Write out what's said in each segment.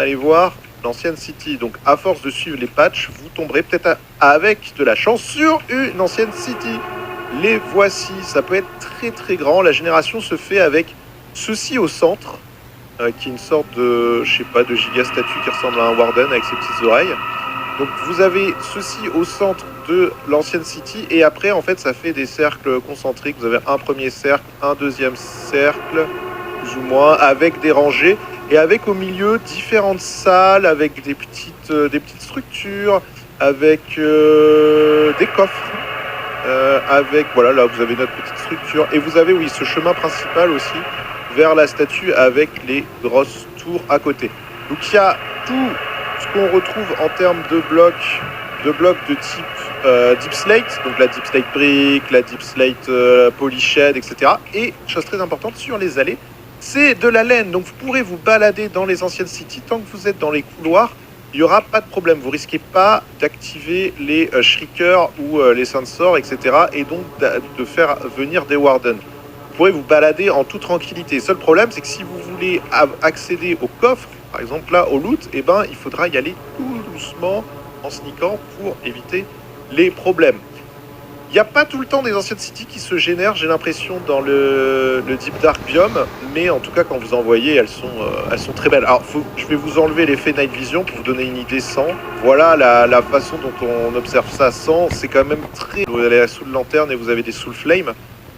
aller voir l'ancienne city. Donc à force de suivre les patchs, vous tomberez peut-être avec de la chance sur une ancienne city. Les voici, ça peut être très très grand. La génération se fait avec ceci au centre, qui est une sorte de, je sais pas, de giga statue qui ressemble à un Warden avec ses petites oreilles. Donc vous avez ceci au centre de l'ancienne city et après en fait ça fait des cercles concentriques. Vous avez un premier cercle, un deuxième cercle, plus ou moins, avec des rangées et avec au milieu différentes salles avec des petites structures, avec des coffres, avec voilà, là vous avez notre petite structure et vous avez oui ce chemin principal aussi vers la statue avec les grosses tours à côté. Donc il y a tout ce qu'on retrouve en termes de blocs de type Deep Slate, donc la Deep Slate Brick, la Deep Slate Polished, etc. Et, chose très importante, sur les allées, c'est de la laine, donc vous pourrez vous balader dans les anciennes cities. Tant que vous êtes dans les couloirs, il n'y aura pas de problème. Vous risquez pas d'activer les Shriekers ou les Sensors, etc. et donc de faire venir des Wardens. Vous pourrez vous balader en toute tranquillité. Seul problème, c'est que si vous voulez accéder au coffre, par exemple là au loot, eh ben, il faudra y aller tout doucement en sneakant pour éviter les problèmes. Il n'y a pas tout le temps des anciennes cities qui se génèrent, j'ai l'impression, dans le Deep Dark Biome, mais en tout cas quand vous en voyez, elles sont très belles. Alors je vais vous enlever l'effet Night Vision pour vous donner une idée sans. Voilà la façon dont on observe ça sans, c'est quand même très... Vous allez sous le lanterne et vous avez des soul flame,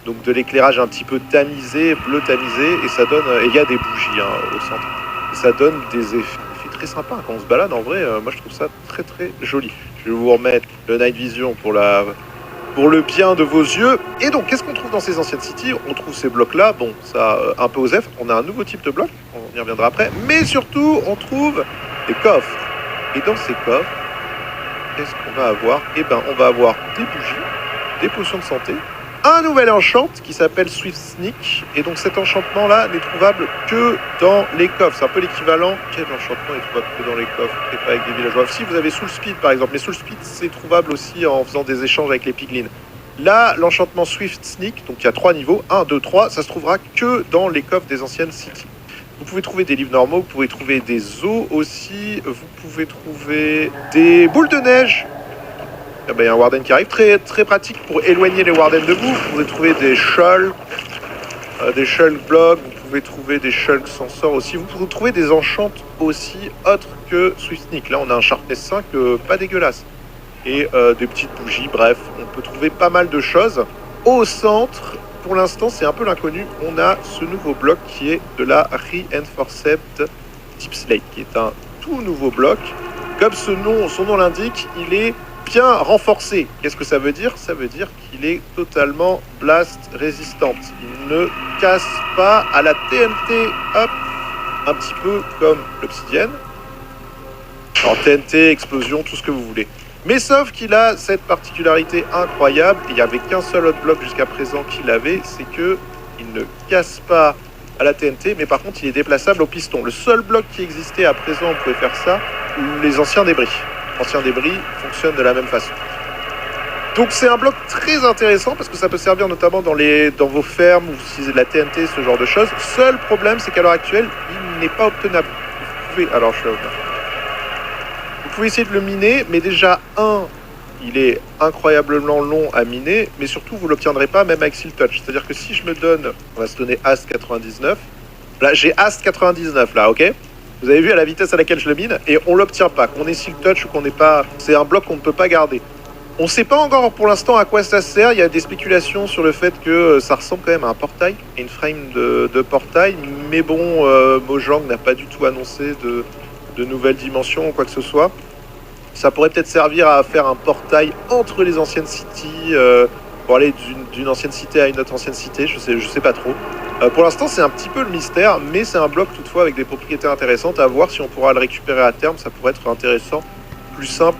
donc de l'éclairage un petit peu tamisé, bleu tamisé, et ça donne... Et il y a des bougies au centre. Ça donne des effets très sympas quand on se balade. En vrai, moi je trouve ça très très joli. Je vais vous remettre le Night Vision pour le bien de vos yeux. Et donc, qu'est-ce qu'on trouve dans ces anciennes cities? On trouve ces blocs-là, bon, ça un peu OSEF. On a un nouveau type de bloc, on y reviendra après. Mais surtout, on trouve des coffres. Et dans ces coffres, qu'est-ce qu'on va avoir? Eh ben, on va avoir des bougies, des potions de santé, un nouvel enchant qui s'appelle Swift Sneak. Et donc cet enchantement là n'est trouvable que dans les coffres. C'est un peu l'équivalent. Quel enchantement est trouvable que dans les coffres et pas avec des villageois? Si vous avez Soul Speed par exemple, mais Soul Speed c'est trouvable aussi en faisant des échanges avec les piglins. Là l'enchantement Swift Sneak, donc il y a 3 niveaux, 1, 2, 3, ça se trouvera que dans les coffres des anciennes cities. Vous pouvez trouver des livres normaux, vous pouvez trouver des os aussi, vous pouvez trouver des boules de neige. Ah ben, il y a un Warden qui arrive, très, très pratique pour éloigner les Wardens de vous. Vous pouvez trouver des Shulk blocks, vous pouvez trouver des Shulk Sensors aussi. Vous pouvez trouver des enchantes aussi autres que Swift Sneak. Là, on a un Sharpness 5 pas dégueulasse. Et des petites bougies, bref, on peut trouver pas mal de choses. Au centre, pour l'instant, c'est un peu l'inconnu. On a ce nouveau bloc qui est de la Reinforced Deep Slate, qui est un tout nouveau bloc. Comme son nom l'indique, il est bien renforcé. Qu'est-ce que ça veut dire? Ça veut dire qu'il est totalement blast résistante. Il ne casse pas à la TNT. Hop, un petit peu comme l'obsidienne. Alors TNT, explosion, tout ce que vous voulez. Mais sauf qu'il a cette particularité incroyable, et il n'y avait qu'un seul autre bloc jusqu'à présent qui l'avait, c'est que il ne casse pas à la TNT, mais par contre il est déplaçable au piston. Le seul bloc qui existait à présent, on pouvait faire ça, les anciens débris. Anciens débris fonctionnent de la même façon. Donc c'est un bloc très intéressant parce que ça peut servir notamment dans vos fermes ou si c'est de la TNT, ce genre de choses. Seul problème, c'est qu'à l'heure actuelle, il n'est pas obtenable. Vous pouvez essayer de le miner, mais déjà, il est incroyablement long à miner, mais surtout, vous ne l'obtiendrez pas même avec Seal Touch. C'est-à-dire que si je me donne, on va se donner Ast 99, là j'ai Ast 99 là, ok? Vous avez vu à la vitesse à laquelle je le mine, et on l'obtient pas, qu'on ait Seal Touch ou qu'on n'ait pas... C'est un bloc qu'on ne peut pas garder. On ne sait pas encore pour l'instant à quoi ça sert, il y a des spéculations sur le fait que ça ressemble quand même à un portail, à une frame de portail, mais bon, Mojang n'a pas du tout annoncé de nouvelles dimensions ou quoi que ce soit. Ça pourrait peut-être servir à faire un portail entre les anciennes cities, pour aller d'une ancienne cité à une autre ancienne cité, je sais pas trop. Pour l'instant, c'est un petit peu le mystère, mais c'est un bloc toutefois avec des propriétés intéressantes. À voir si on pourra le récupérer à terme, ça pourrait être intéressant, plus simple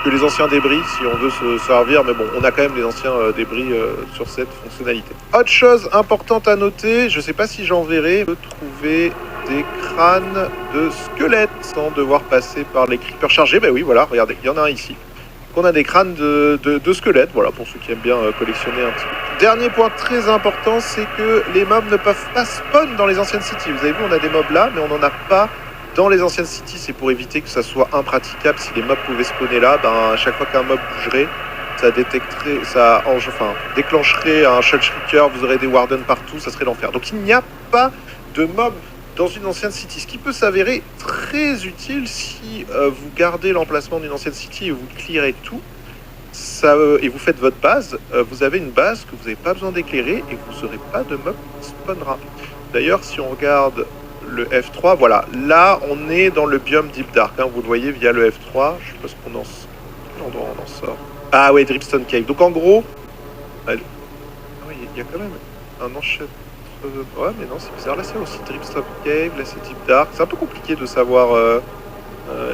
que les anciens débris, si on veut se servir. Mais bon, on a quand même les anciens débris sur cette fonctionnalité. Autre chose importante à noter, je sais pas si j'en verrai, on peut trouver des crânes de squelettes sans devoir passer par les creepers chargés. Ben oui, voilà, regardez, il y en a un ici. On a des crânes de squelettes, voilà, pour ceux qui aiment bien collectionner un petit peu. Dernier point très important, c'est que les mobs ne peuvent pas spawn dans les anciennes cities. Vous avez vu, on a des mobs là, mais on n'en a pas dans les anciennes cities. C'est pour éviter que ça soit impraticable. Si les mobs pouvaient spawner là, ben, à chaque fois qu'un mob bougerait, ça détecterait, déclencherait un shell shrieker, vous aurez des wardens partout, ça serait l'enfer. Donc il n'y a pas de mobs dans une ancienne city, ce qui peut s'avérer très utile si vous gardez l'emplacement d'une ancienne city et vous clearez tout. Et vous faites votre base, vous avez une base que vous n'avez pas besoin d'éclairer et vous n'aurez pas de mob qui spawnera. D'ailleurs, si on regarde le F3, voilà, là on est dans le biome Deep Dark, hein, vous le voyez via le F3, je sais pas ce qu'on en... Quel endroit on en sort. Ah ouais, Dripstone Cave. Donc en gros, il y a quand même un enchaînement. Ouais, mais non, c'est bizarre. Là, c'est aussi Dripstone Cave, là, c'est Deep Dark. C'est un peu compliqué de savoir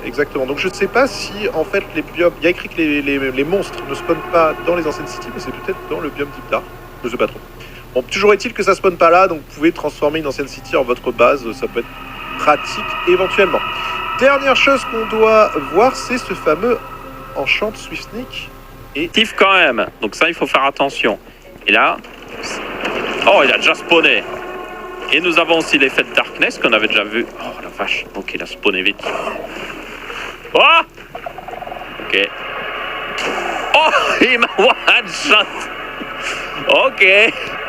exactement. Donc je sais pas si, en fait, les biomes... Il y a écrit que les monstres ne spawnent pas dans les anciennes cities, mais c'est peut-être dans le biome Deep Dark. Je sais pas trop. Bon, toujours est-il que ça spawn pas là, donc vous pouvez transformer une ancienne city en votre base. Ça peut être pratique éventuellement. Dernière chose qu'on doit voir, c'est ce fameux Enchant Swift Sneak. Et actif quand même, donc ça il faut faire attention. Et là, oh il a déjà spawné. Et nous avons aussi l'effet de Darkness qu'on avait déjà vu. Oh la vache, ok il a spawné vite. Oh, ok. Oh il m'a one shot. Ok,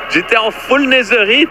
j'étais en full netherite.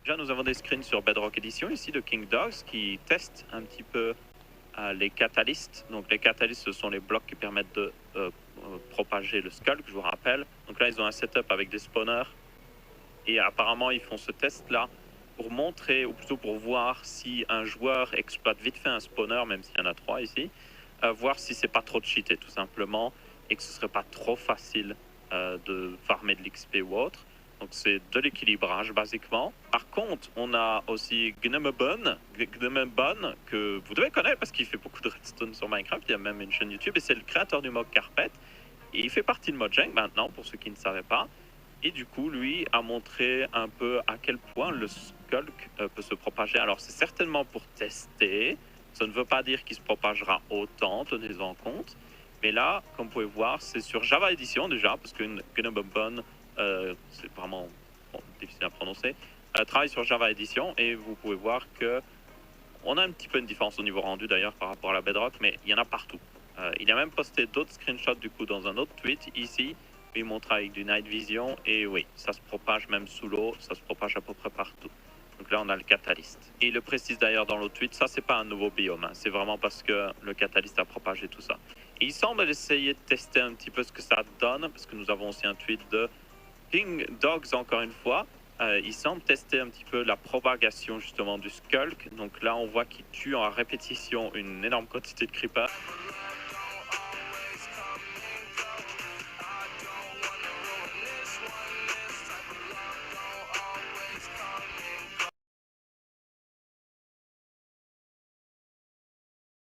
Déjà, nous avons des screens sur Bedrock Edition ici de King Dogs qui testent un petit peu les catalystes. Donc les catalystes, ce sont les blocs qui permettent de propager le Skulk, je vous rappelle. Donc là, ils ont un setup avec des spawners et apparemment, ils font ce test-là pour montrer, ou plutôt pour voir si un joueur exploite vite fait un spawner, même s'il y en a 3 ici, voir si c'est pas trop cheaté tout simplement et que ce serait pas trop facile de farmer de l'XP ou autre. Donc c'est de l'équilibrage basiquement. Par contre, on a aussi Gnomebun que vous devez connaître parce qu'il fait beaucoup de redstone sur Minecraft. Il y a même une chaîne YouTube et c'est le créateur du mod Carpet. Et il fait partie de Mojang maintenant, pour ceux qui ne savaient pas. Et du coup, lui a montré un peu à quel point le Skulk peut se propager. Alors c'est certainement pour tester. Ça ne veut pas dire qu'il se propagera autant, tenez-en compte. Mais là, comme vous pouvez voir, c'est sur Java Edition déjà, parce que Gnomebun, c'est vraiment difficile à prononcer, travaille sur Java Edition et vous pouvez voir que on a un petit peu une différence au niveau rendu d'ailleurs par rapport à la Bedrock, mais il y en a partout. Il a même posté d'autres screenshots du coup dans un autre tweet ici, où il montre avec du Night Vision et oui, ça se propage même sous l'eau, ça se propage à peu près partout. Donc là on a le catalyste. Et il le précise d'ailleurs dans l'autre tweet, ça c'est pas un nouveau biome, hein, c'est vraiment parce que le catalyste a propagé tout ça. Et il semble essayer de tester un petit peu ce que ça donne, parce que nous avons aussi un tweet de King Dogs encore une fois. Il semble tester un petit peu la propagation justement du Skulk. Donc là on voit qu'il tue en répétition une énorme quantité de creepers.